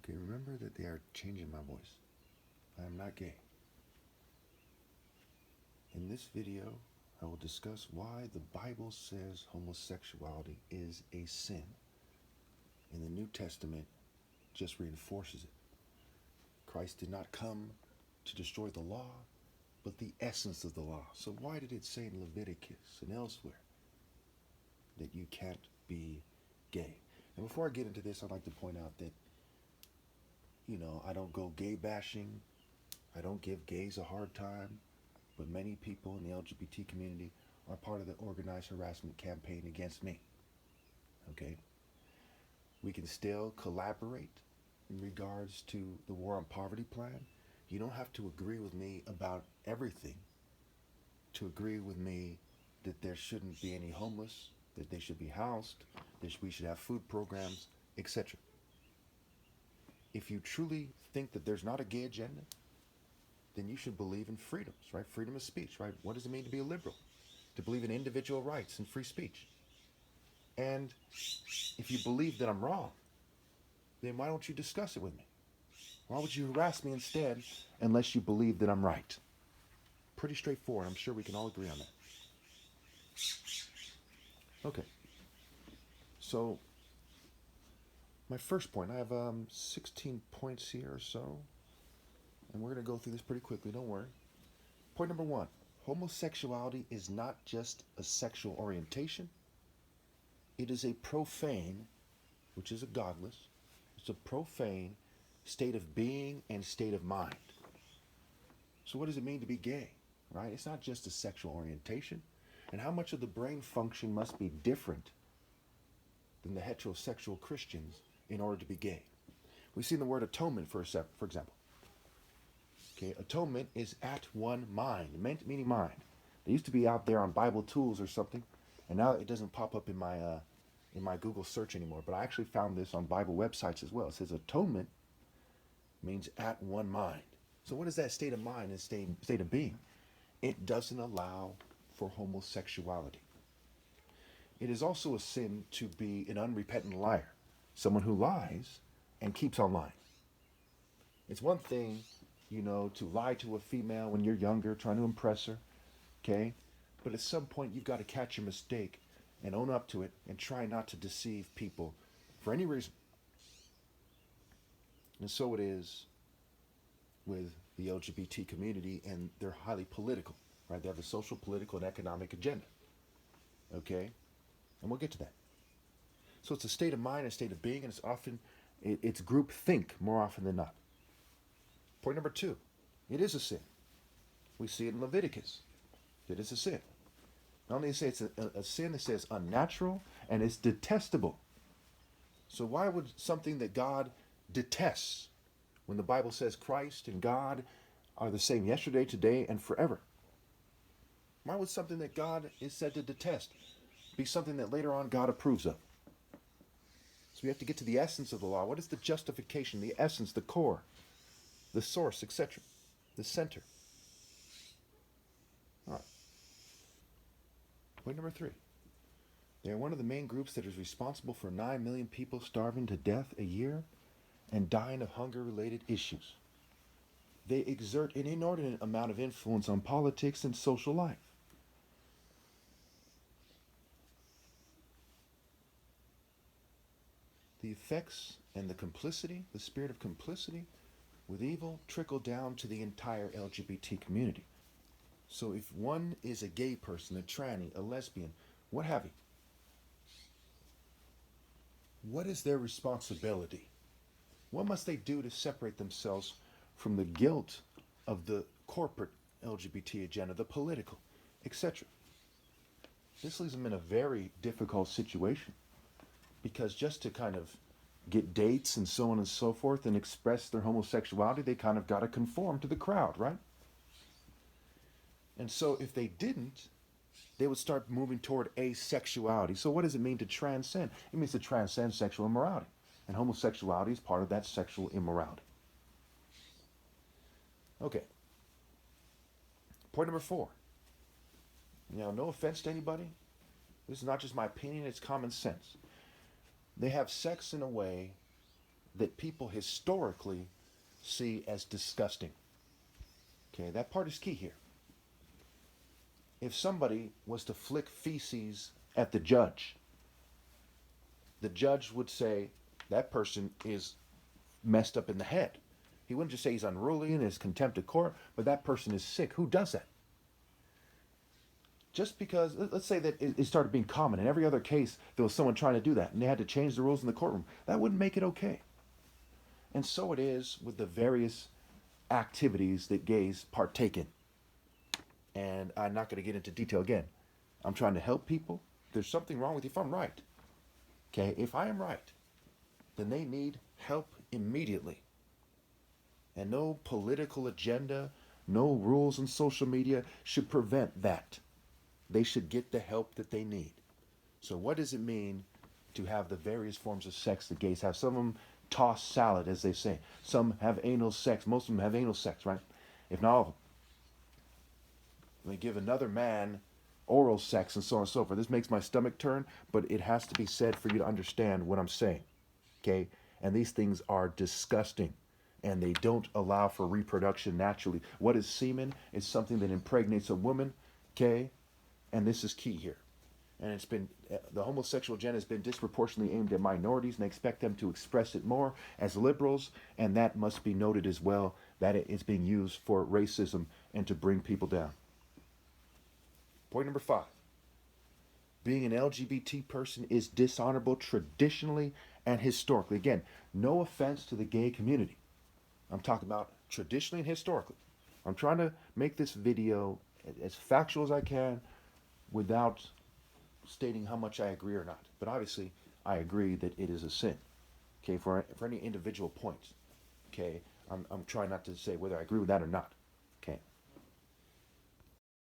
Okay, remember that they are changing my voice. I am not gay. In this video, I will discuss why the Bible says homosexuality is a sin. And the New Testament just reinforces it. Christ did not come to destroy the law, but the essence of the law. So why did it say in Leviticus and elsewhere that you can't be gay? And before I get into this, I'd like to point out that, I don't go gay bashing. I don't give gays a hard time. But many people in the LGBT community are part of the organized harassment campaign against me. Okay? We can still collaborate in regards to the War on Poverty plan. You don't have to agree with me about everything to agree with me that there shouldn't be any homeless, that they should be housed, that we should have food programs, etc. If you truly think that there's not a gay agenda, then you should believe in freedoms, right? Freedom of speech, right? What does it mean to be a liberal? To believe in individual rights and free speech. And if you believe that I'm wrong, then why don't you discuss it with me? Why would you harass me instead unless you believe that I'm right? Pretty straightforward. I'm sure we can all agree on that. Okay. So, my first point, I have 16 points here or so. And we're going to go through this pretty quickly, don't worry. Point number 1, homosexuality is not just a sexual orientation. It is a profane, which is a godless, it's a profane state of being and state of mind. So what does it mean to be gay, right? It's not just a sexual orientation. And how much of the brain function must be different than the heterosexual Christians in order to be gay? We see in the word atonement, for example. Okay, atonement is at one mind, meaning mind. It used to be out there on Bible Tools or something, and now it doesn't pop up in my Google search anymore. But I actually found this on Bible websites as well. It says atonement means at one mind. So what is that state of mind and state of being? It doesn't allow for homosexuality. It is also a sin to be an unrepentant liar, someone who lies and keeps on lying. It's one thing, to lie to a female when you're younger, trying to impress her, okay? But at some point, you've got to catch your mistake and own up to it and try not to deceive people for any reason. And so it is with the LGBT community, and they're highly political, right? They have a social, political, and economic agenda, okay? And we'll get to that. So it's a state of mind, a state of being, and it's group think more often than not. Point number 2, it is a sin. We see it in Leviticus. It is a sin. Not only does it say it's a sin, it says unnatural and it's detestable. So why would something that God detests, when the Bible says Christ and God are the same yesterday, today, and forever? Why would something that God is said to detest be something that later on God approves of? So we have to get to the essence of the law. What is the justification, the essence, the core, the source, etc., the center? All right. Point number 3. They are one of the main groups that is responsible for 9 million people starving to death a year and dying of hunger-related issues. They exert an inordinate amount of influence on politics and social life. The effects and the complicity, the spirit of complicity with evil, trickle down to the entire LGBT community. So if one is a gay person, a tranny, a lesbian, what have you, what is their responsibility? What must they do to separate themselves from the guilt of the corporate LGBT agenda, the political, etc.? This leaves them in a very difficult situation, because just to kind of get dates and so on and so forth and express their homosexuality, they kind of got to conform to the crowd, right? And so if they didn't, they would start moving toward asexuality. So what does it mean to transcend? It means to transcend sexual immorality. And homosexuality is part of that sexual immorality. Okay. Point number 4. No offense to anybody. This is not just my opinion, it's common sense. They have sex in a way that people historically see as disgusting. Okay, that part is key here. If somebody was to flick feces at the judge would say that person is messed up in the head. He wouldn't just say he's unruly and is contempt of court, but that person is sick. Who does that? Just because, let's say that it started being common. In every other case, there was someone trying to do that, and they had to change the rules in the courtroom. That wouldn't make it okay. And so it is with the various activities that gays partake in. And I'm not going to get into detail again. I'm trying to help people. There's something wrong with you if I'm right. Okay, if I am right, then they need help immediately. And no political agenda, no rules on social media should prevent that. They should get the help that they need. So what does it mean to have the various forms of sex that gays have? Some of them toss salad, as they say. Some have anal sex. Most of them have anal sex, right? If not all of them. They give another man oral sex and so on and so forth. This makes my stomach turn, but it has to be said for you to understand what I'm saying. Okay? And these things are disgusting. And they don't allow for reproduction naturally. What is semen? It's something that impregnates a woman. Okay? And this is key here. And it's been, the homosexual agenda has been disproportionately aimed at minorities, and they expect them to express it more as liberals, and that must be noted as well, that it is being used for racism and to bring people down. Point number 5. Being an LGBT person is dishonorable traditionally and historically. Again, no offense to the gay community. I'm talking about traditionally and historically. I'm trying to make this video as factual as I can without stating how much I agree or not. But obviously, I agree that it is a sin. Okay, for any individual points. Okay, I'm trying not to say whether I agree with that or not.